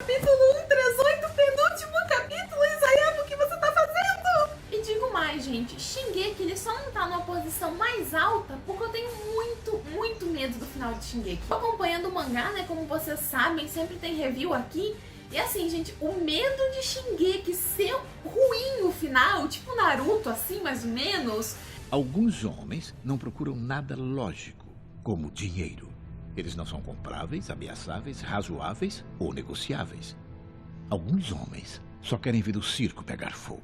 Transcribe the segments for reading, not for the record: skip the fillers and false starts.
Capítulo 138, penúltimo capítulo, Isayama, o que você tá fazendo? E digo mais, gente, Shingeki, ele só não tá numa posição mais alta porque eu tenho muito medo do final de Shingeki. Tô acompanhando o mangá, né, como vocês sabem, sempre tem review aqui. E assim, gente, o medo de Shingeki ser ruim no final, tipo Naruto, assim, mais ou menos. Alguns homens não procuram nada lógico, como dinheiro. Eles não são compráveis, ameaçáveis, razoáveis ou negociáveis. Alguns homens só querem ver o circo pegar fogo.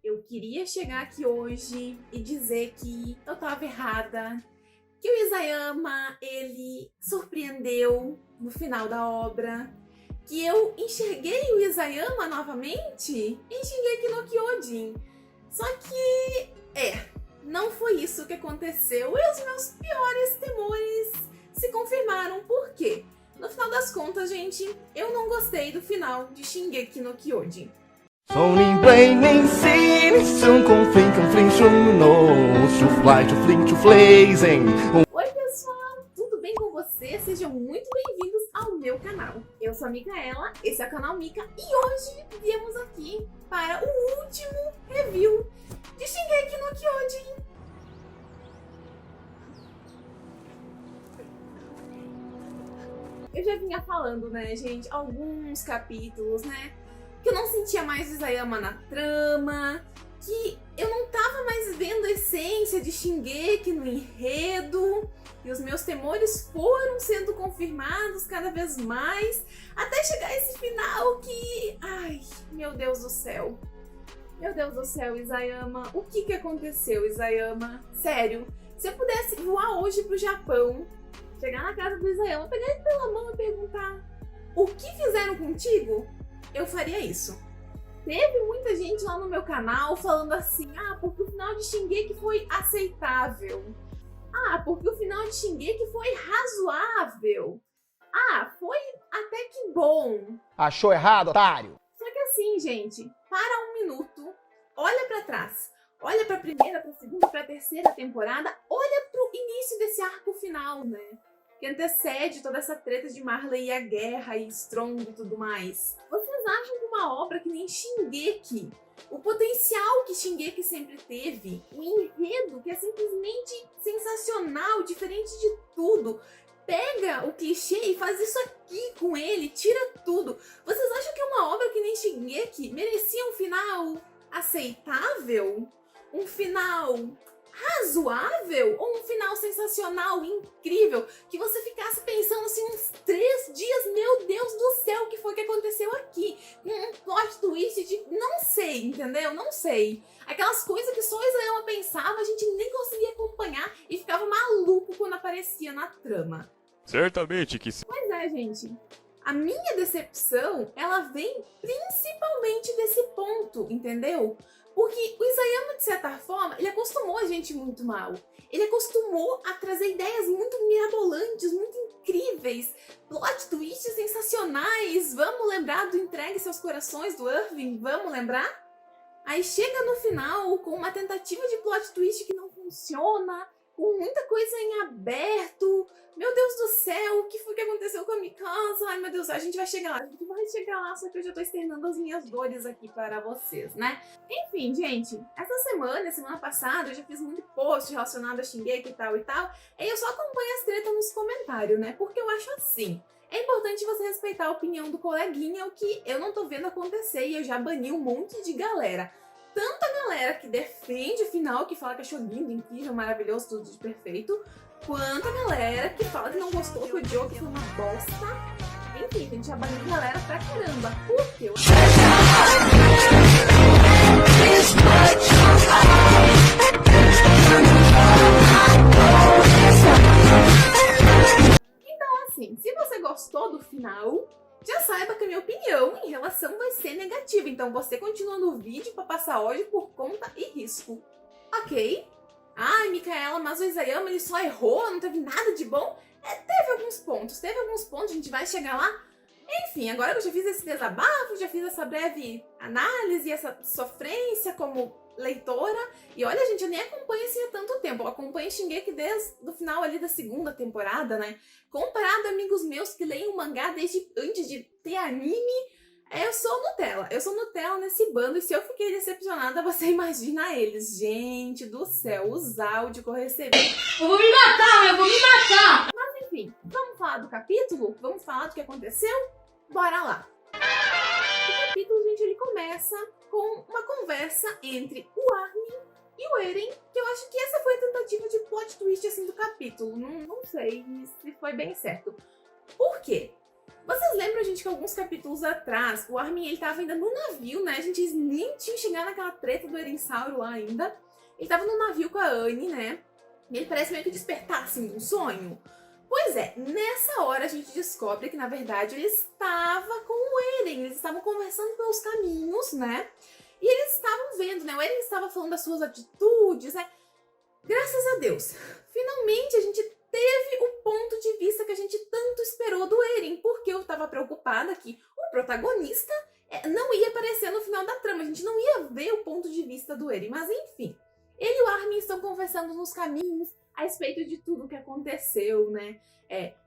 Eu queria chegar aqui hoje e dizer que eu tava errada, que o Isayama, ele surpreendeu no final da obra, que eu enxerguei o Isayama novamente em Shingeki no Kyojin. Só que, não foi isso que aconteceu e os meus piores temores se confirmaram. Por quê? No final das contas, gente, eu não gostei do final de Shingeki no Kyojin. Oi pessoal, tudo bem com vocês? Sejam muito bem-vindos ao meu canal. Eu sou a Micaela, esse é o canal Mica e hoje viemos aqui para o último review de Shingeki no Kyojin. Eu já vinha falando, né, gente, alguns capítulos, né, que eu não sentia mais o Isayama na trama, que eu não tava mais vendo a essência de Shingeki no enredo, e os meus temores foram sendo confirmados cada vez mais, até chegar esse final que... Ai, meu Deus do céu. Meu Deus do céu, Isayama. O que aconteceu, Isayama? Sério, se eu pudesse voar hoje pro Japão, chegar na casa do Isayama, pegar ele pela mão e perguntar: o que fizeram contigo? Eu faria isso. Teve muita gente lá no meu canal falando assim: ah, porque o final de Shingeki foi aceitável. Ah, porque o final de Shingeki foi razoável. Ah, foi até que bom. Achou errado, otário? Só que assim, gente, para um minuto, olha pra trás. Olha pra primeira, pra segunda, pra terceira temporada, olha pro início desse arco final, né? Que antecede toda essa treta de Marley e a guerra e Strong e tudo mais. Vocês acham que uma obra que nem Shingeki, o potencial que Shingeki sempre teve, o enredo que é simplesmente sensacional, diferente de tudo, pega o clichê e faz isso aqui com ele, tira tudo. Vocês acham que uma obra que nem Shingeki merecia um final aceitável? Um final razoável? Ou um final sensacional, incrível, que você ficasse pensando assim uns 3 dias, meu Deus do céu, o que foi que aconteceu aqui? Um plot twist de... não sei, entendeu? Não sei. Aquelas coisas que só o Isayama pensava, a gente nem conseguia acompanhar e ficava maluco quando aparecia na trama. Certamente que sim. Pois é, gente. A minha decepção, ela vem principalmente desse ponto, entendeu? Porque o Isayama, de certa forma, ele acostumou a gente muito mal. Ele acostumou a trazer ideias muito mirabolantes, muito incríveis, plot twists sensacionais. Vamos lembrar do Entregue Seus Corações, do Irving? Vamos lembrar? Aí chega no final com uma tentativa de plot twist que não funciona, com muita coisa em aberto. Meu Deus do céu, o que foi que aconteceu com a Mikasa? Ai, meu Deus, a gente vai chegar lá, só que eu já tô externando as minhas dores aqui para vocês, né? Enfim, gente, essa semana passada, eu já fiz muito post relacionado a Shingeki e tal, aí eu só acompanho as tretas nos comentários, né? Porque eu acho assim, é importante você respeitar a opinião do coleguinha, o que eu não tô vendo acontecer, e eu já bani um monte de galera. Tanto a galera que defende o final, que fala que achou lindo, incrível, maravilhoso, tudo de perfeito, quanto a galera que fala que não gostou, que odiou, que foi uma bosta. Enfim, a gente já baniu galera pra caramba. Por quê? Então assim, se você gostou do final, já saiba que a minha opinião em relação vai ser negativa. Então você continua no vídeo pra passar ódio por conta e risco. Ok? Ai, Micaela, mas o Isayama ele só errou, não teve nada de bom? Teve alguns pontos, a gente vai chegar lá. Enfim, agora que eu já fiz esse desabafo, já fiz essa breve análise, essa sofrência como leitora. E olha, gente, eu nem acompanho assim há tanto tempo. Eu acompanho Shingeki desde o final ali da segunda temporada, né? Comparado a amigos meus que leem o mangá desde antes de ter anime, eu sou Nutella. Eu sou Nutella nesse bando. E se eu fiquei decepcionada, você imagina eles. Gente do céu, os áudios que eu recebi. Eu vou me matar! Mas enfim, vamos falar do capítulo? Vamos falar do que aconteceu? Bora lá! O capítulo, gente, ele começa com uma conversa entre o Armin e o Eren, que eu acho que essa foi a tentativa de plot twist assim do capítulo. Não sei se foi bem certo. Por quê? Vocês lembram, gente, que alguns capítulos atrás, o Armin, ele tava ainda no navio, né? A gente nem tinha chegado naquela treta do Erensauro lá ainda. Ele tava no navio com a Anne, né? E ele parece meio que despertar, assim, de um sonho. Pois é, nessa hora a gente descobre que, na verdade, ele estava com o Eren. Eles estavam conversando pelos caminhos, né? E eles estavam vendo, né? O Eren estava falando das suas atitudes, né? Graças a Deus, finalmente a gente teve o ponto de vista que a gente tanto esperou do Eren, porque eu estava preocupada que o protagonista não ia aparecer no final da trama, a gente não ia ver o ponto de vista do Eren, mas enfim. Ele e o Armin estão conversando nos caminhos a respeito de tudo que aconteceu, né?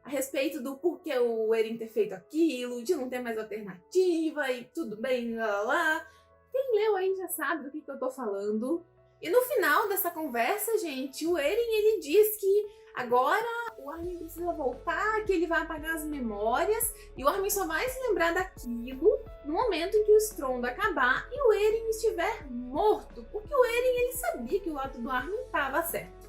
A respeito do porquê o Eren ter feito aquilo, de não ter mais alternativa e tudo bem, lá lá lá. Quem leu aí já sabe do que eu tô falando. E no final dessa conversa, gente, o Eren, ele diz que agora o Armin precisa voltar, que ele vai apagar as memórias e o Armin só vai se lembrar daquilo no momento em que o estrondo acabar e o Eren estiver morto, porque o Eren, ele sabia que o lado do Armin estava certo.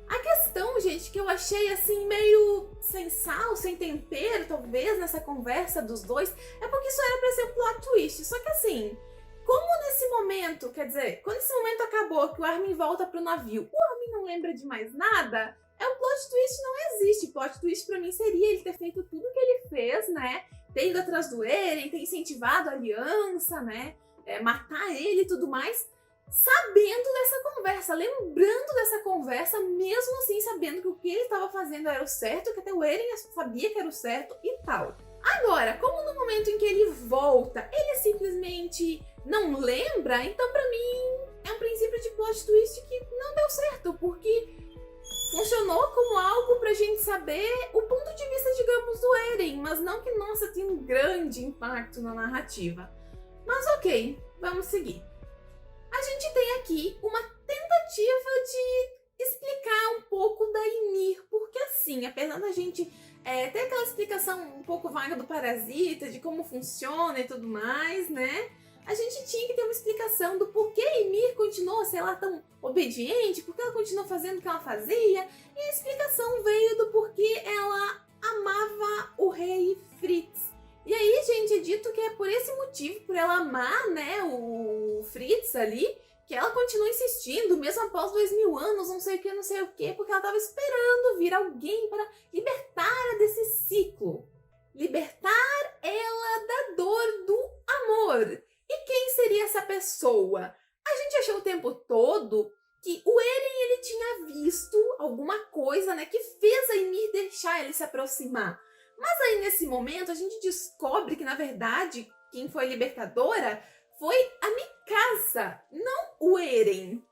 A questão, gente, que eu achei assim meio sem sal, sem tempero, talvez, nessa conversa dos dois, é porque isso era pra ser um plot twist, só que assim, como nesse momento, quer dizer, quando esse momento acabou, que o Armin volta pro navio, o Armin não lembra de mais nada, o plot twist não existe. Plot twist pra mim seria ele ter feito tudo que ele fez, né? Ter ido atrás do Eren, ter incentivado a aliança, né? Matar ele e tudo mais, sabendo dessa conversa, lembrando dessa conversa, mesmo assim sabendo que o que ele estava fazendo era o certo, que até o Eren sabia que era o certo e tal. Agora, como no momento em que ele volta, ele simplesmente não lembra, então pra mim é um princípio de plot twist que não deu certo, porque funcionou como algo pra gente saber o ponto de vista, digamos, do Eren, mas não que, nossa, tem um grande impacto na narrativa. Mas ok, vamos seguir. A gente tem aqui uma tentativa de explicar um pouco da Ymir, porque assim, apesar da gente ter aquela explicação um pouco vaga do parasita, de como funciona e tudo mais, né? A gente tinha que ter uma explicação do porquê Ymir continuou, sei lá, tão obediente, porque ela continuou fazendo o que ela fazia, e a explicação veio do porquê ela amava o rei Fritz. E aí, gente, é dito que é por esse motivo, por ela amar, né, o Fritz ali, que ela continua insistindo, mesmo após 2000 anos, não sei o que, porque ela estava esperando vir alguém para libertar desse ciclo. Libertar ela da dor do amor. E quem seria essa pessoa? A gente achou o tempo todo que o Eren, ele tinha visto alguma coisa, né, que fez a Ymir deixar ele se aproximar. Mas aí, nesse momento, a gente descobre que, na verdade, quem foi a libertadora foi a Mikasa, não o Eren.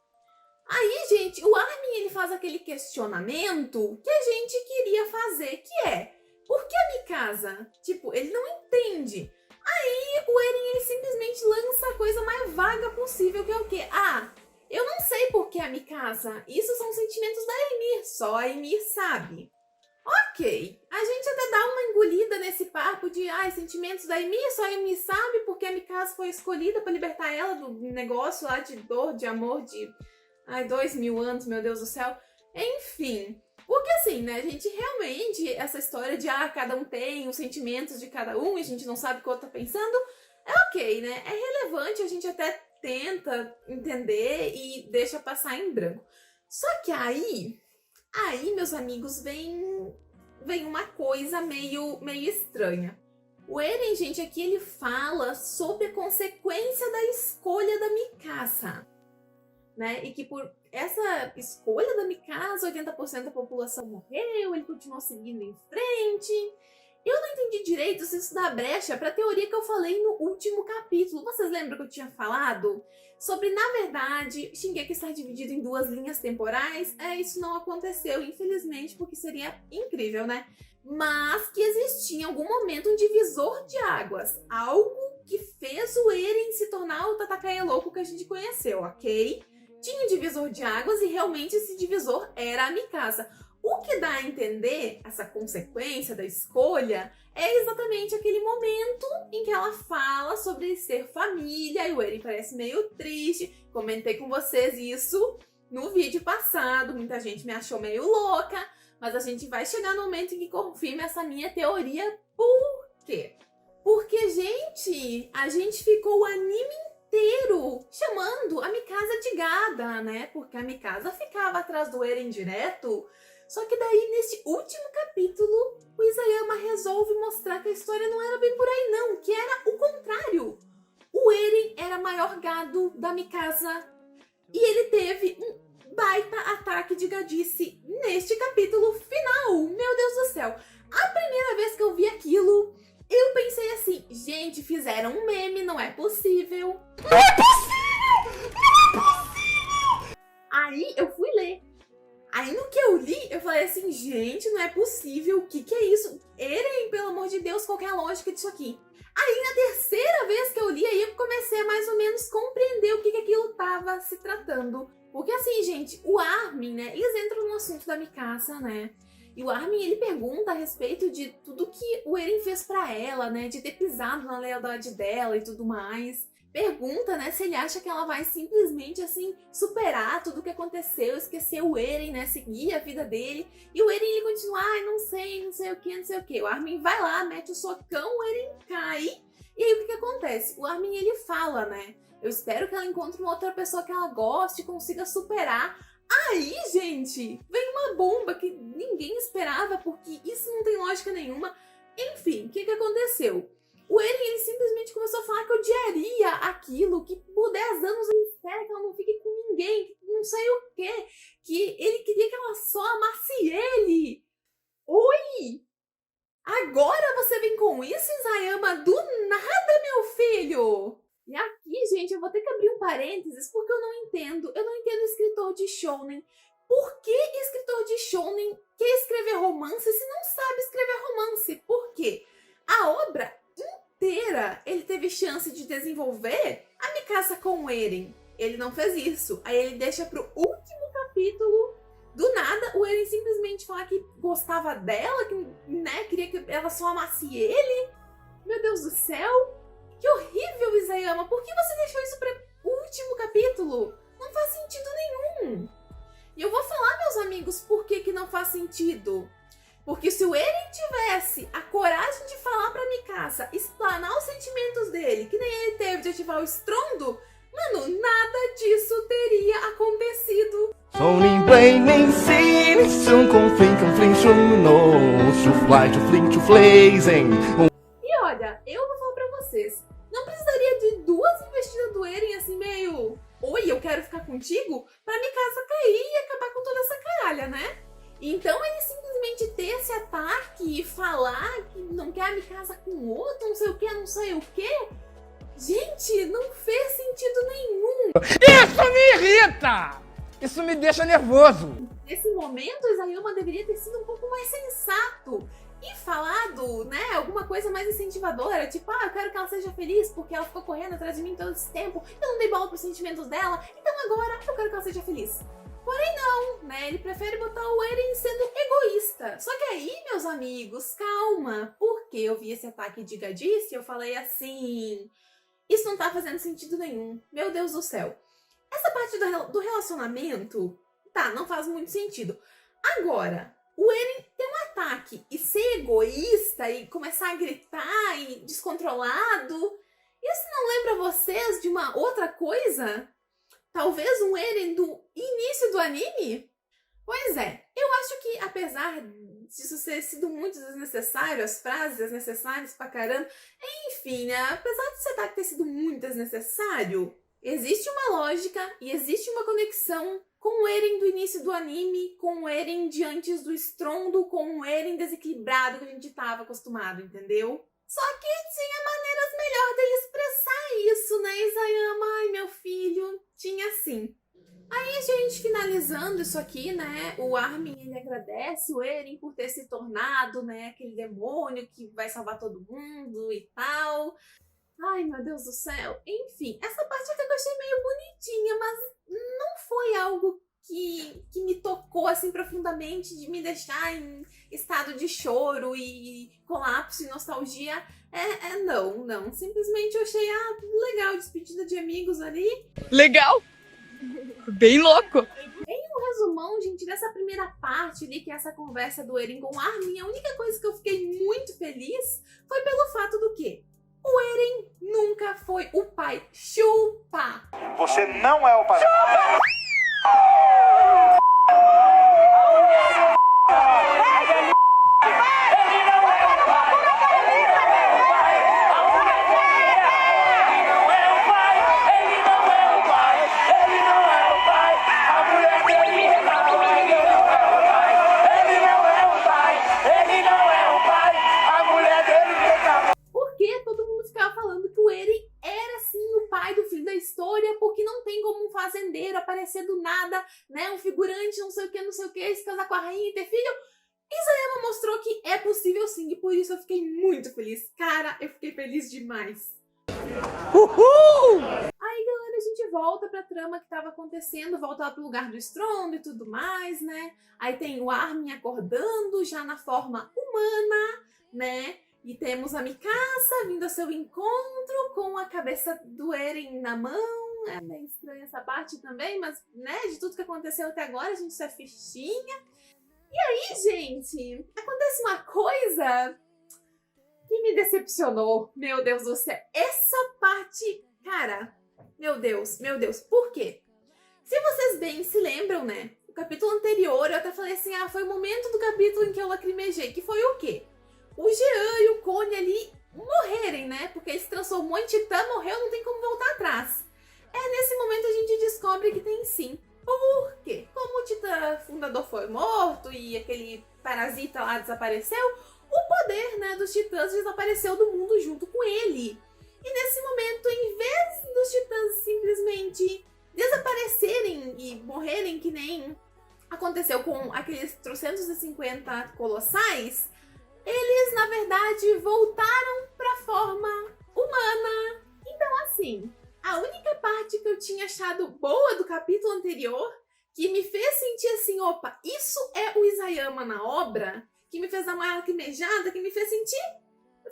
Aí, gente, o Armin, ele faz aquele questionamento que a gente queria fazer, que é, por que a Mikasa? Tipo, ele não entende. Aí, o Eren, ele simplesmente lança a coisa mais vaga possível, que é o quê? Ah, eu não sei por que a Mikasa. Isso são sentimentos da Ymir, só a Ymir sabe. Ok, a gente até dá uma engolida nesse papo de sentimentos da Ymir, só a Ymir sabe porque a Mikasa foi escolhida para libertar ela do negócio lá de dor, de amor, de 2000 anos, meu Deus do céu. Enfim, porque assim, né, a gente realmente, essa história de cada um tem os sentimentos de cada um e a gente não sabe o que o outro tá pensando, é ok, né, é relevante, a gente até tenta entender e deixa passar em branco. Só que aí, meus amigos, vem uma coisa meio estranha. O Eren, gente, aqui ele fala sobre a consequência da escolha da Mikasa, né? E que por essa escolha da Mikasa, 80% da população morreu, ele continuou seguindo em frente. Eu não entendi direito se isso dá brecha para a teoria que eu falei no último capítulo. Vocês lembram que eu tinha falado sobre, na verdade, Shingeki estar dividido em 2 linhas temporais? Isso não aconteceu, infelizmente, porque seria incrível, né? Mas que existia em algum momento um divisor de águas, algo que fez o Eren se tornar o Tatakae louco que a gente conheceu, ok? Tinha um divisor de águas e realmente esse divisor era a Mikasa. O que dá a entender, essa consequência da escolha, é exatamente aquele momento em que ela fala sobre ser família, e o Eren parece meio triste. Comentei com vocês isso no vídeo passado, muita gente me achou meio louca, mas a gente vai chegar no momento em que confirma essa minha teoria. Por quê? Porque, gente, a gente ficou o anime inteiro chamando a Mikasa de gada, né? Porque a Mikasa ficava atrás do Eren direto. Só que daí, nesse último capítulo, o Isayama resolve mostrar que a história não era bem por aí não, que era o contrário. O Eren era maior gado da Mikasa e ele teve um baita ataque de gadice neste capítulo final. Meu Deus do céu! A primeira vez que eu vi aquilo, eu pensei assim, gente, fizeram um meme, não é possível. Não é possível! Não é possível! Aí eu fui ler. Aí no que eu li, eu falei assim, gente, não é possível, o que é isso? Eren, pelo amor de Deus, qual que é a lógica disso aqui? Aí na terceira vez que eu li, aí eu comecei a mais ou menos compreender o que aquilo tava se tratando. Porque assim, gente, o Armin, né, eles entram no assunto da Mikasa, né? E o Armin, ele pergunta a respeito de tudo que o Eren fez pra ela, né, de ter pisado na lealdade dela e tudo mais. Pergunta, né, se ele acha que ela vai simplesmente, assim, superar tudo o que aconteceu, esquecer o Eren, né, seguir a vida dele. E o Eren, ele continua, ai, não sei o que, não sei o que. O Armin vai lá, mete o socão, o Eren cai. E aí, o que acontece? O Armin, ele fala, né, eu espero que ela encontre uma outra pessoa que ela goste e consiga superar. Aí, gente, vem uma bomba que ninguém esperava, porque isso não tem lógica nenhuma. Enfim, o que aconteceu? O Eren, ele simplesmente começou a falar que odiaria aquilo, que por 10 anos ele espera que ela não fique com ninguém, que não sei o quê, que ele queria que ela só amasse ele. Oi! Agora você vem com isso, Isayama? Do nada, meu filho! E aqui, gente, eu vou ter que abrir um parênteses porque eu não entendo. Eu não entendo escritor de shounen. Por que escritor de shounen quer escrever romance se não sabe escrever romance? Por quê? A obra inteira ele teve chance de desenvolver a Mikasa com o Eren. Ele não fez isso. Aí ele deixa pro último capítulo. Do nada, o Eren simplesmente falar que gostava dela, que, né, queria que ela só amasse ele. Meu Deus do céu. Que horrível, Isayama. Por que você deixou isso para o último capítulo? Não faz sentido nenhum. E eu vou falar, meus amigos, por que não faz sentido. Porque se o Eren tivesse a coragem de falar pra Mikasa, explanar os sentimentos dele, que nem ele teve de ativar o estrondo, mano, nada disso teria acontecido. E olha, eu vou falar pra vocês, não precisaria de 2 investidas do Eren assim meio, oi, eu quero ficar contigo, pra Mikasa cair e acabar com toda essa caralha, né? Então ele simplesmente ter esse ataque e falar que não quer a Mikasa com outro, não sei o que, não sei o que. Gente, não fez sentido nenhum. Isso me irrita! Isso me deixa nervoso. Nesse momento, Isayama deveria ter sido um pouco mais sensato e falado, né, alguma coisa mais incentivadora, tipo, eu quero que ela seja feliz porque ela ficou correndo atrás de mim todo esse tempo, eu não dei bola pros sentimentos dela, então agora eu quero que ela seja feliz. Porém não, né, ele prefere botar o Eren sendo egoísta. Só que aí, meus amigos, calma, porque eu vi esse ataque de gadice e eu falei assim, isso não tá fazendo sentido nenhum, meu Deus do céu. Essa parte do relacionamento, tá, não faz muito sentido. Agora, o Eren ter um ataque e ser egoísta e começar a gritar e descontrolado, isso não lembra vocês de uma outra coisa? Talvez um Eren do início do anime? Pois é, eu acho que apesar disso ter sido muito desnecessário, as frases desnecessárias pra caramba, enfim, né, apesar desse ataque ter sido muito desnecessário, existe uma lógica e existe uma conexão com o Eren do início do anime, com o Eren de antes do estrondo, com o Eren desequilibrado que a gente tava acostumado, entendeu? Só que tinha maneiras melhor dele expressar isso, né, Isayama? Ai, meu filho, tinha sim. Aí, gente, finalizando isso aqui, né, o Armin, ele agradece o Eren por ter se tornado, né, aquele demônio que vai salvar todo mundo e tal. Ai, meu Deus do céu. Enfim, essa parte até que eu achei meio bonitinha, mas não foi algo que me tocou, assim, profundamente, de me deixar em estado de choro e colapso e nostalgia. Não. Simplesmente eu achei, legal, despedida de amigos ali. Legal! Bem louco! Resumão, gente, dessa primeira parte ali, que é essa conversa do Eren com o Armin, a única coisa que eu fiquei muito feliz foi pelo fato do quê? O Eren nunca foi o pai chupa. Você não é o pai. Porque todo mundo ficava falando que o Eren era sim o pai do filho da história, porque não tem como um fazendeiro aparecer do nada, né? Um figurante, não sei o que, se casar com a rainha e ter filho. Isayama mostrou que é possível sim, e por isso eu fiquei muito feliz. Cara, eu fiquei feliz demais. Uhul! Aí, galera, a gente volta pra trama que tava acontecendo, volta lá pro lugar do estrondo e tudo mais, né? Aí tem o Armin acordando já na forma humana, né? E temos a Mikasa vindo ao seu encontro com a cabeça do Eren na mão. É meio estranha essa parte também, mas, né, de tudo que aconteceu até agora, a gente só é fichinha. E aí, gente, acontece uma coisa que me decepcionou. Meu Deus do céu. Essa parte, cara, meu Deus. Por quê? Se vocês bem se lembram, né, o capítulo anterior eu até falei assim, foi o momento do capítulo em que eu lacrimejei, que foi o quê? O Jean e o Cone ali morrerem, né? Porque ele se transformou em titã, morreu, não tem como voltar atrás. Nesse momento a gente descobre que tem sim. Por quê? Como o titã fundador foi morto e aquele parasita lá desapareceu, o poder, né, dos titãs desapareceu do mundo junto com ele. E nesse momento, em vez dos titãs simplesmente desaparecerem e morrerem que nem aconteceu com aqueles 350 colossais, eles, na verdade, voltaram pra forma humana. Então, assim, a única parte que eu tinha achado boa do capítulo anterior, que me fez sentir assim, opa, isso é o Isayama na obra, que me fez dar uma lacrimejada, que me fez sentir,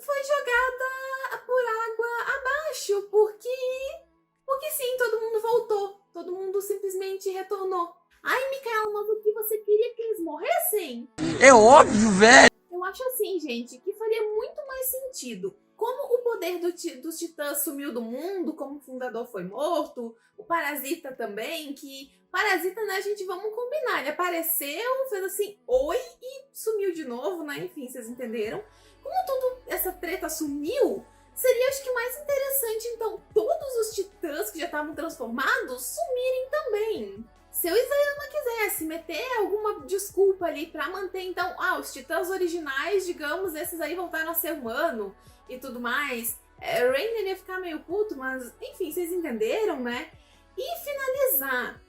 foi jogada por água abaixo, porque sim, todo mundo voltou, todo mundo simplesmente retornou. Ai, Mikaela, mas o que você queria que eles morressem? É óbvio, velho! Eu acho assim, gente, que faria muito mais sentido. Como o poder dos titãs sumiu do mundo, como o fundador foi morto, o Parasita também, que Parasita, né, gente, vamos combinar, ele apareceu, fez assim, oi, e sumiu de novo, né, enfim, vocês entenderam. Como toda essa treta sumiu, seria, acho que, mais interessante, então, todos os titãs que já estavam transformados sumirem também. Se o Isayama quisesse meter alguma desculpa ali pra manter, então, os titãs originais, digamos, esses aí voltaram a ser humano e tudo mais, Rainer ia ficar meio puto, mas, enfim, vocês entenderam, né? E finalizar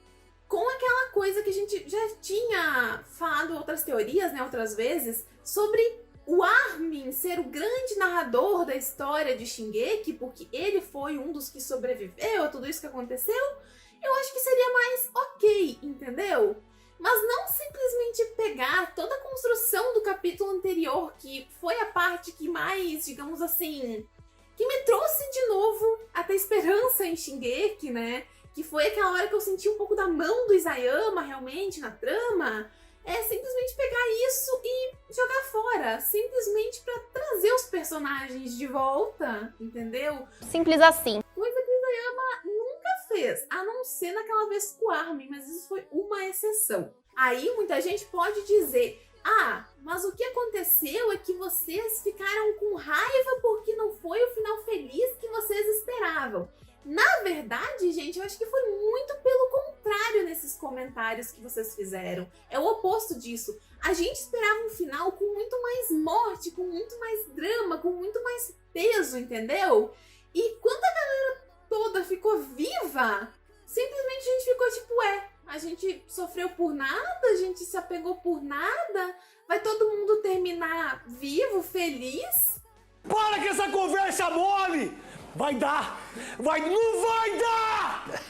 com aquela coisa que a gente já tinha falado em outras teorias, né, outras vezes, sobre o Armin ser o grande narrador da história de Shingeki, porque ele foi um dos que sobreviveu a tudo isso que aconteceu. Eu acho que seria mais ok, entendeu? Mas não simplesmente pegar toda a construção do capítulo anterior, que foi a parte que mais, digamos assim, que me trouxe de novo até esperança em Shingeki, né? Que foi aquela hora que eu senti um pouco da mão do Isayama realmente na trama. Simplesmente pegar isso e jogar fora. Simplesmente pra trazer os personagens de volta, entendeu? Simples assim. Coisa que o Isayama nunca fez, a não ser naquela vez com o Armin, mas isso foi uma exceção. Aí muita gente pode dizer, mas o que aconteceu é que vocês ficaram com raiva porque não foi o final feliz que vocês esperavam. Na verdade, gente, eu acho que foi muito pelo contrário nesses comentários. comentários que vocês fizeram. É o oposto disso. A gente esperava um final com muito mais morte, com muito mais drama, com muito mais peso, entendeu? E quando a galera toda ficou viva, simplesmente a gente ficou tipo, a gente sofreu por nada, a gente se apegou por nada, vai todo mundo terminar vivo, feliz? Para com essa conversa mole! Vai dar! Não vai dar!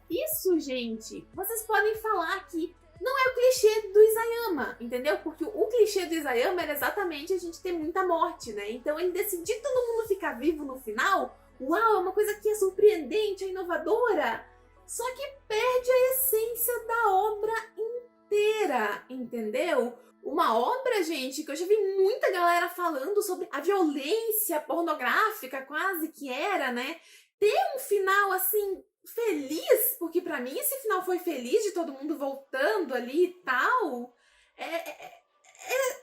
Isso, gente, vocês podem falar que não é o clichê do Isayama, entendeu? Porque o clichê do Isayama era exatamente a gente ter muita morte, né? Então ele decidir todo mundo ficar vivo no final, uau, é uma coisa que é surpreendente, é inovadora, só que perde a essência da obra inteira, entendeu? Uma obra, gente, que eu já vi muita galera falando sobre a violência pornográfica, quase que era, né? Ter um final, assim, feliz, porque pra mim esse final foi feliz, de todo mundo voltando ali e tal, é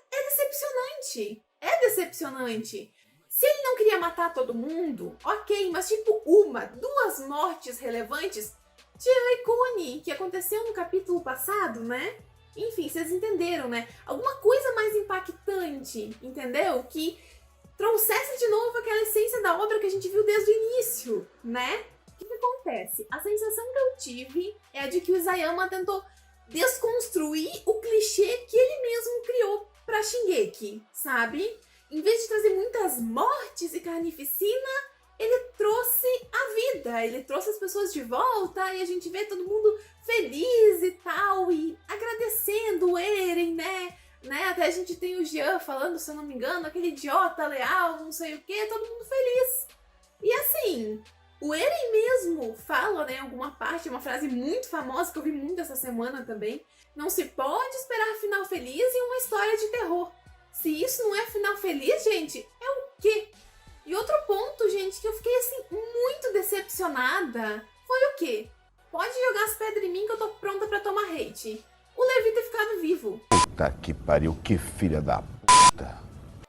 decepcionante. É decepcionante. Se ele não queria matar todo mundo, ok, mas tipo duas mortes relevantes, tira a Ikone, que aconteceu no capítulo passado, né? Enfim, vocês entenderam, né? Alguma coisa mais impactante, entendeu? Que trouxesse de novo aquela essência da obra que a gente viu desde o início, né? O que acontece? A sensação que eu tive é a de que o Isayama tentou desconstruir o clichê que ele mesmo criou pra Shingeki, sabe? Em vez de trazer muitas mortes e carnificina, ele trouxe a vida, ele trouxe as pessoas de volta e a gente vê todo mundo feliz e tal, e agradecendo o Eren, né? Até a gente tem o Jean falando, se eu não me engano, aquele idiota leal, não sei o que, todo mundo feliz. E assim, o Eren mesmo fala, né, em alguma parte, uma frase muito famosa que eu vi muito essa semana também: não se pode esperar final feliz em uma história de terror. Se isso não é final feliz, gente, é o quê? E outro ponto, gente, que eu fiquei assim muito decepcionada foi o quê? Pode jogar as pedras em mim que eu tô pronta pra tomar hate. O Levi ter ficado vivo. Puta que pariu, que filha da puta.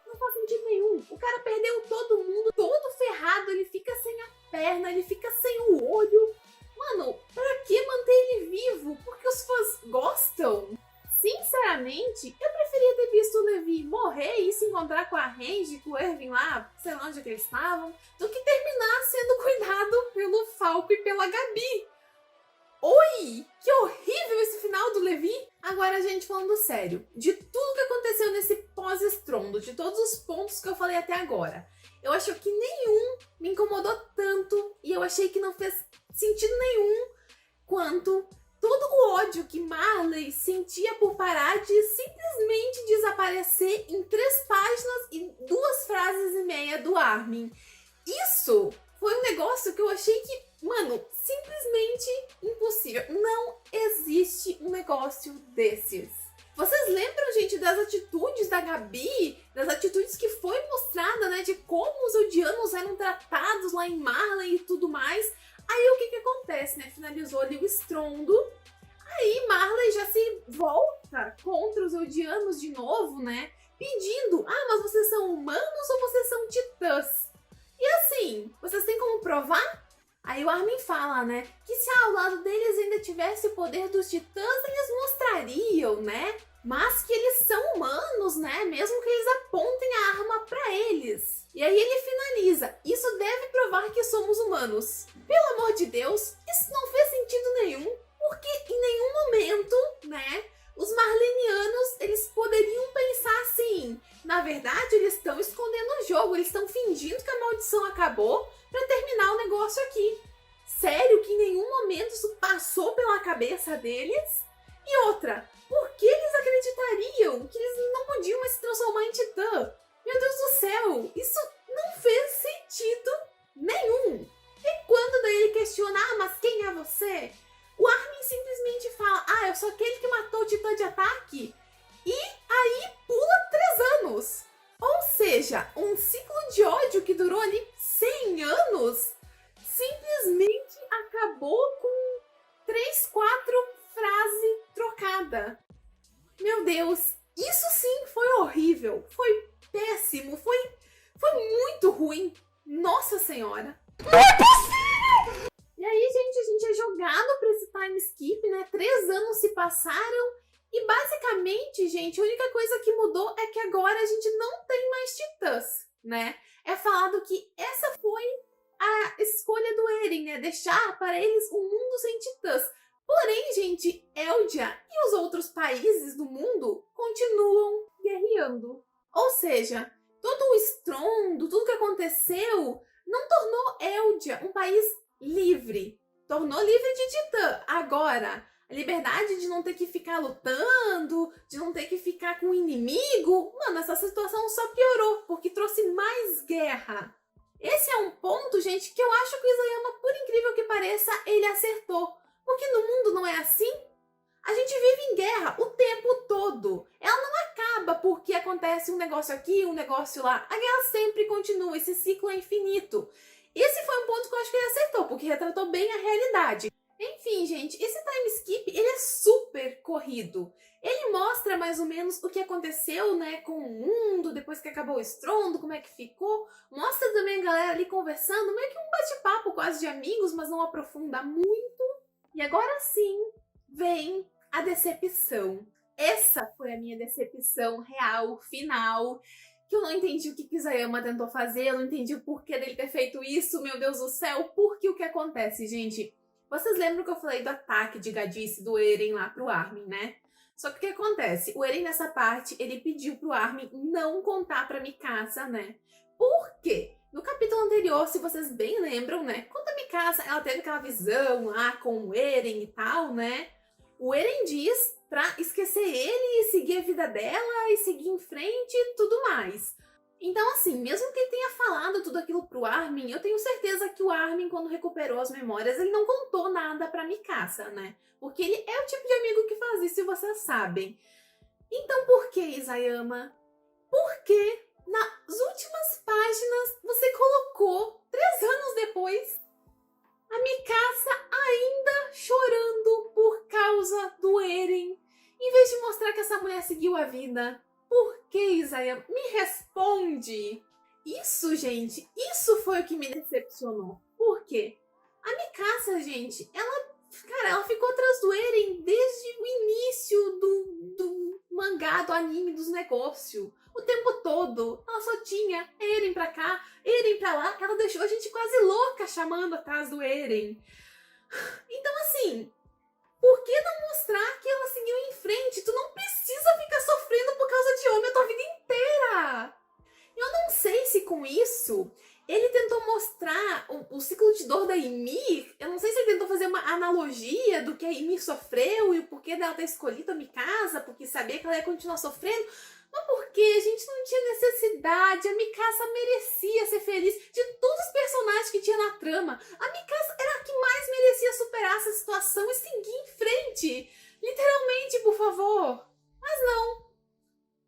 Não faz sentido nenhum. O cara perdeu todo mundo, todo ferrado, ele fica sem a perna, ele fica sem o olho. Mano, pra que manter ele vivo? Porque os fãs gostam? Sinceramente, eu preferia ter visto o Levi morrer e se encontrar com a Range, com o Erwin lá, sei lá onde é que eles estavam, do que terminar sendo cuidado pelo Falco e pela Gabi. Oi! Que horrível esse final do Levi! Agora, gente, falando sério, de tudo que aconteceu nesse pós-estrondo, de todos os pontos que eu falei até agora, eu acho que nenhum me incomodou tanto e eu achei que não fez sentido nenhum quanto todo o ódio que Marley sentia por parar de simplesmente desaparecer em 3 páginas e 2 frases e meia do Armin. Isso foi um negócio que eu achei que, mano, simplesmente impossível. Não existe um negócio desses. Vocês lembram, gente, das atitudes da Gabi? Das atitudes que foi mostrada, né? De como os Eldianos eram tratados lá em Marley e tudo mais. Aí o que acontece, né? Finalizou ali o estrondo. Aí Marley já se volta contra os Eldianos de novo, né? Pedindo, mas vocês são humanos ou vocês são titãs? E assim, vocês têm como provar? Aí o Armin fala, né? Que se ao lado deles ainda tivesse o poder dos titãs, eles mostrariam, né? Mas que eles são humanos, né? Mesmo que eles apontem a arma pra eles. E aí ele finaliza: isso deve provar que somos humanos. Pelo amor de Deus, isso não fez sentido nenhum, porque em nenhum momento, né, os marlenianos, eles poderiam pensar assim: na verdade, eles estão escondendo o jogo, eles estão fingindo que a maldição acabou pra terminar o negócio aqui. Sério que em nenhum momento isso passou pela cabeça deles? E outra, por que eles acreditariam que eles não podiam mais se transformar em titã? Meu Deus do céu, isso não fez sentido nenhum. E quando daí ele questiona: mas quem é você? O Armin simplesmente fala: eu sou aquele que matou o titã de ataque. E aí pula 3 anos. Ou seja, um ciclo de ódio que durou ali 100 anos simplesmente acabou com 3, 4 frases trocadas. Meu Deus, isso sim foi horrível, foi péssimo, foi muito ruim. Nossa Senhora. Não é possível! E E aí, gente, a gente é jogado pra esse time skip, né? 3 anos se passaram e basicamente, gente, a única coisa que mudou é que agora a gente não tem mais titãs, né? É falado que essa foi a escolha do Eren, né? Deixar para eles um mundo sem titãs. Porém, gente, Eldia e os outros países do mundo continuam guerreando. Ou seja, todo o estrondo, tudo que aconteceu, não tornou Eldia um país livre. Tornou livre de titã. Agora, a liberdade de não ter que ficar lutando, de não ter que ficar com o inimigo, mano, essa situação só piorou, porque trouxe mais guerra. Esse é um ponto, gente, que eu acho que o Isayama, por incrível que pareça, ele acertou. Porque no mundo não é assim. A gente vive em guerra o tempo todo. Ela não acaba porque acontece um negócio aqui, um negócio lá. A guerra sempre continua, esse ciclo é infinito. Esse foi um ponto que eu acho que ele acertou, porque retratou bem a realidade. Enfim, gente, esse time skip, ele é super corrido. Ele mostra mais ou menos o que aconteceu, né, com o mundo, depois que acabou o estrondo, como é que ficou. Mostra também a galera ali conversando, meio que um bate-papo quase de amigos, mas não aprofunda muito. E agora sim, vem a decepção. Essa foi a minha decepção real, final, que eu não entendi o que Isayama tentou fazer, eu não entendi o porquê dele ter feito isso, meu Deus do céu, porque o que acontece, gente? Vocês lembram que eu falei do ataque de gadice do Eren lá pro Armin, né? Só que o que acontece? O Eren nessa parte, ele pediu pro Armin não contar pra Mikasa, né? Por quê? No capítulo anterior, se vocês bem lembram, né? Quando a Mikasa, ela teve aquela visão lá com o Eren e tal, né? O Eren diz pra esquecer ele e seguir a vida dela e seguir em frente e tudo mais. Então, assim, mesmo que ele tenha falado tudo aquilo pro Armin, eu tenho certeza que o Armin, quando recuperou as memórias, ele não contou nada pra Mikasa, né? Porque ele é o tipo de amigo que faz isso, e vocês sabem. Então, por que, Isayama? Por que nas últimas páginas você colocou, 3 anos depois, a Mikasa ainda chorando por causa do Eren, em vez de mostrar que essa mulher seguiu a vida? Por que, Isayama? Me responde! Isso, gente, isso foi o que me decepcionou. Por quê? A Mikasa, gente, ela ficou atrás do Eren desde o início do mangá, do anime, dos negócios. O tempo todo. Ela só tinha Eren pra cá, Eren pra lá. Ela deixou a gente quase louca chamando atrás do Eren. Então, assim, por que não mostrar que ela seguiu em frente? Tu não precisa ficar sofrendo por causa de homem a tua vida inteira. Eu não sei se com isso ele tentou mostrar o ciclo de dor da Ymir. Eu não sei se ele tentou fazer uma analogia do que a Ymir sofreu e o porquê dela ter escolhido a Mikasa, porque sabia que ela ia continuar sofrendo. Mas porque a gente não tinha necessidade, a Mikasa merecia ser feliz. De todos os personagens que tinha na trama, a Mikasa era a que mais merecia superar essa situação e seguir em frente. Literalmente, por favor. Mas não.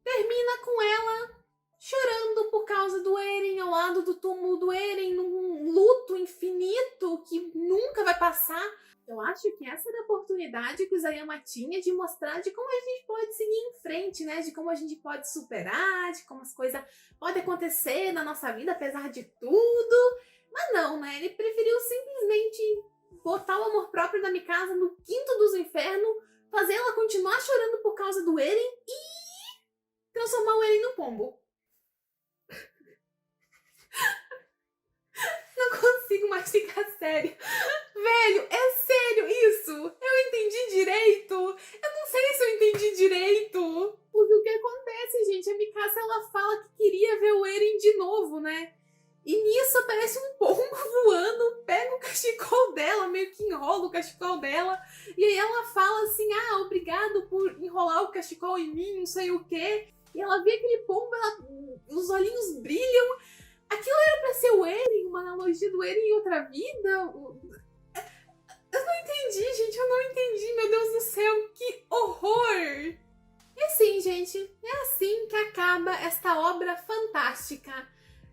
Termina com ela chorando por causa do Eren, ao lado do túmulo do Eren, num luto infinito que nunca vai passar. Eu acho que essa era a oportunidade que o Isayama tinha de mostrar de como a gente pode seguir em frente, né? De como a gente pode superar, de como as coisas podem acontecer na nossa vida, apesar de tudo. Mas não, né? Ele preferiu simplesmente botar o amor próprio da Mikasa no quinto dos infernos, fazer ela continuar chorando por causa do Eren e transformar o Eren no pombo. Não consigo mais ficar sério. Velho, é sério isso? Eu entendi direito? Eu não sei se eu entendi direito. Porque o que acontece, gente? A Mikasa, ela fala que queria ver o Eren de novo, né? E nisso aparece um pombo voando, pega o cachecol dela, meio que enrola o cachecol dela. E aí ela fala assim, obrigado por enrolar o cachecol em mim, não sei o quê. E ela vê aquele pombo, os olhinhos brilham. Aquilo era pra ser o Eren, uma analogia do Eren em outra vida? Eu não entendi, gente, eu não entendi, meu Deus do céu, que horror! E assim, gente, é assim que acaba esta obra fantástica.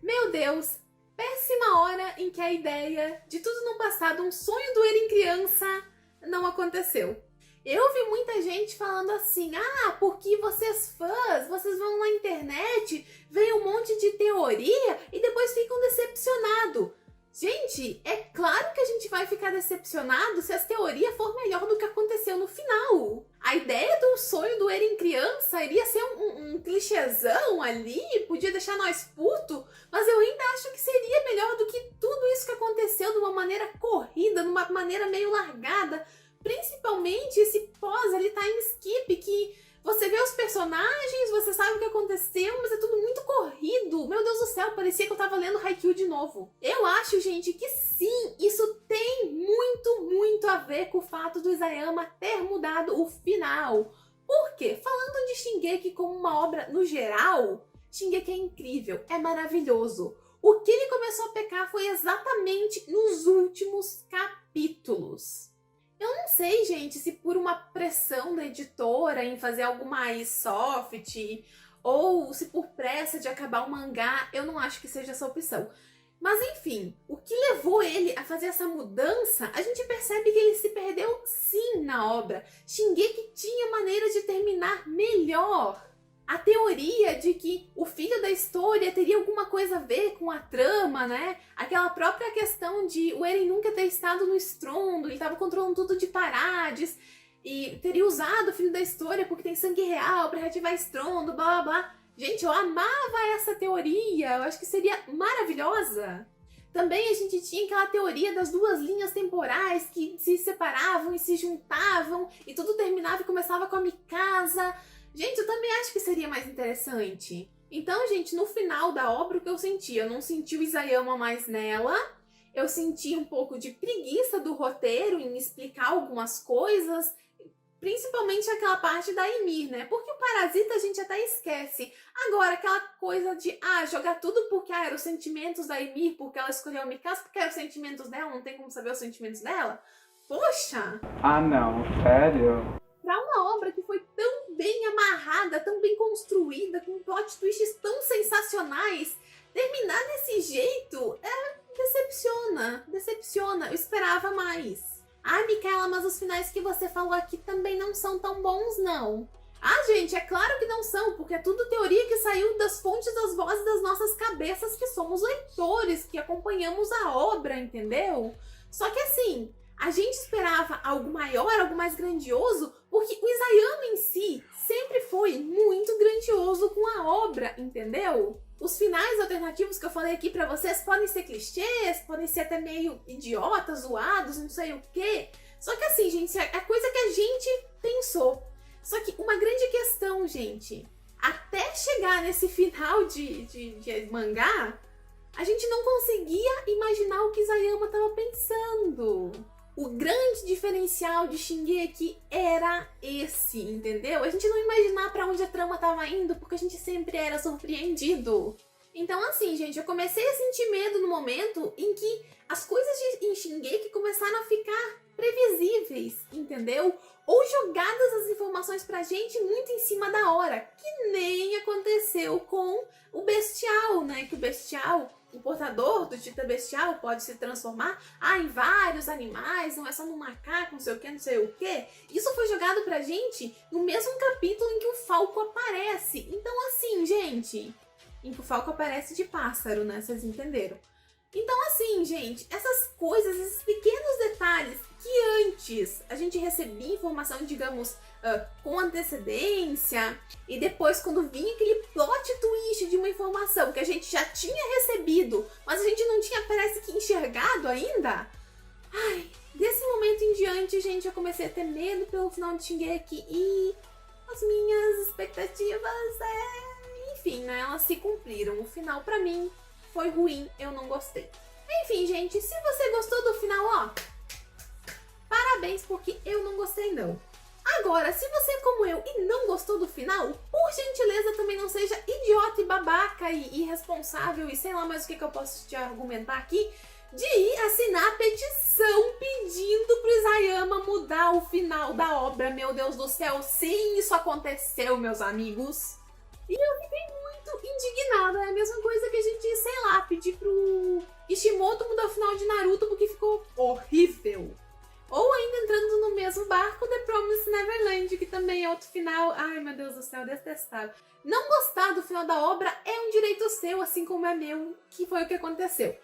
Meu Deus, péssima hora em que a ideia de tudo no passado, um sonho do Eren criança, não aconteceu. Eu ouvi muita gente falando assim, porque vocês fãs, vocês vão na internet, veem um monte de teoria e depois ficam decepcionados. Gente, é claro que a gente vai ficar decepcionado se a teoria for melhor do que aconteceu no final. A ideia do sonho do Eren criança iria ser um clichêzão ali, podia deixar nós putos, mas eu ainda acho que seria melhor do que tudo isso que aconteceu de uma maneira corrida, de uma maneira meio largada, principalmente esse pós ali, time skip, que você vê os personagens, você sabe o que aconteceu, mas é tudo muito corrido. Meu Deus do céu, parecia que eu tava lendo Haikyuu de novo. Eu acho, gente, que sim, isso tem muito a ver com o fato do Isayama ter mudado o final. Por quê? Falando de Shingeki como uma obra no geral, Shingeki é incrível, é maravilhoso. O que ele começou a pecar foi exatamente nos últimos capítulos. Eu não sei, gente, se por uma pressão da editora em fazer algo mais soft, ou se por pressa de acabar o mangá, eu não acho que seja essa opção. Mas enfim, o que levou ele a fazer essa mudança, a gente percebe que ele se perdeu sim na obra. Shingeki tinha maneira de terminar melhor. A teoria de que o filho da história teria alguma coisa a ver com a trama, né? Aquela própria questão de o Eren nunca ter estado no estrondo, ele estava controlando tudo de Parades, e teria usado o filho da história porque tem sangue real para reativar estrondo, blá blá blá. Gente, eu amava essa teoria, eu acho que seria maravilhosa. Também a gente tinha aquela teoria das duas linhas temporais que se separavam e se juntavam, e tudo terminava e começava com a Mikasa. Gente, eu também acho que seria mais interessante. Então, gente, no final da obra, o que eu senti? Eu não senti o Isayama mais nela. Eu senti um pouco de preguiça do roteiro em explicar algumas coisas. Principalmente aquela parte da Ymir, né? Porque o Parasita a gente até esquece. Agora, aquela coisa de, jogar tudo porque eram os sentimentos da Ymir, porque ela escolheu a Mikasa, porque eram os sentimentos dela, não tem como saber os sentimentos dela. Poxa! Ah, não, sério? Pra uma obra que foi tão bem amarrada, tão bem construída, com plot twists tão sensacionais, terminar desse jeito decepciona. Eu esperava mais. Micaela, mas os finais que você falou aqui também não são tão bons, não. Gente, é claro que não são, porque é tudo teoria que saiu das fontes das vozes das nossas cabeças, que somos leitores, que acompanhamos a obra, entendeu? Só que assim, a gente esperava algo maior, algo mais grandioso, porque o Isayama em si sempre foi muito grandioso com a obra, entendeu? Os finais alternativos que eu falei aqui pra vocês podem ser clichês, podem ser até meio idiotas, zoados, não sei o quê. Só que assim, gente, é coisa que a gente pensou. Só que uma grande questão, gente, até chegar nesse final de mangá, a gente não conseguia imaginar o que Isayama tava pensando. O grande diferencial de Shingeki era esse, entendeu? A gente não imaginava pra onde a trama tava indo, porque a gente sempre era surpreendido. Então assim, gente, eu comecei a sentir medo no momento em que as coisas em Shingeki começaram a ficar previsíveis, entendeu? Ou jogadas as informações pra gente muito em cima da hora, que nem aconteceu com o Bestial, né? Que o Bestial, o portador do Tita Bestial, pode se transformar em vários animais, não é só num macaco, não sei o que. Isso foi jogado pra gente no mesmo capítulo em que o Falco aparece. Então assim, gente, em que o Falco aparece de pássaro, né? Vocês entenderam? Então assim, gente, essas coisas, esses pequenos detalhes que antes a gente recebia informação, digamos, com antecedência, e depois quando vinha aquele plot twist de uma informação que a gente já tinha recebido, mas a gente não tinha, parece que, enxergado ainda. Desse momento em diante, gente, eu comecei a ter medo pelo final de Shingeki e as minhas expectativas, enfim, né, elas se cumpriram. O final, pra mim, foi ruim, eu não gostei. Enfim, gente, se você gostou do final, parabéns, porque eu não gostei, não. Agora, se você é como eu e não gostou do final, por gentileza também não seja idiota e babaca e irresponsável e sei lá mais o que eu posso te argumentar aqui, de ir assinar a petição pedindo pro Isayama mudar o final da obra. Meu Deus do céu, sim, isso aconteceu, meus amigos. E eu fiquei muito indignada. É a mesma coisa que a gente, sei lá, pedir pro Kishimoto mudar o final de Naruto porque ficou horrível. Ou ainda entrando no mesmo barco, The Promised Neverland, que também é outro final. Ai, meu Deus do céu, detestável. Não gostar do final da obra é um direito seu, assim como é meu, que foi o que aconteceu.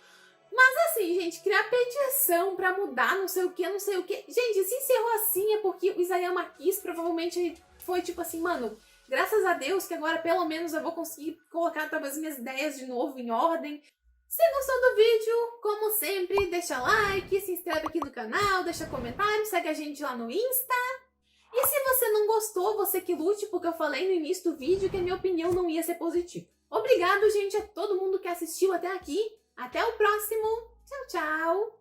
Mas assim, gente, criar petição pra mudar não sei o que, não sei o que. Gente, se encerrou assim é porque o Isayama quis, provavelmente foi tipo assim, mano, graças a Deus que agora pelo menos eu vou conseguir colocar talvez minhas ideias de novo em ordem. Se gostou do vídeo, como sempre, deixa like, se inscreve aqui no canal, deixa comentário, segue a gente lá no Insta. E se você não gostou, você que lute, porque eu falei no início do vídeo que a minha opinião não ia ser positiva. Obrigado, gente, a todo mundo que assistiu até aqui. Até o próximo. Tchau, tchau.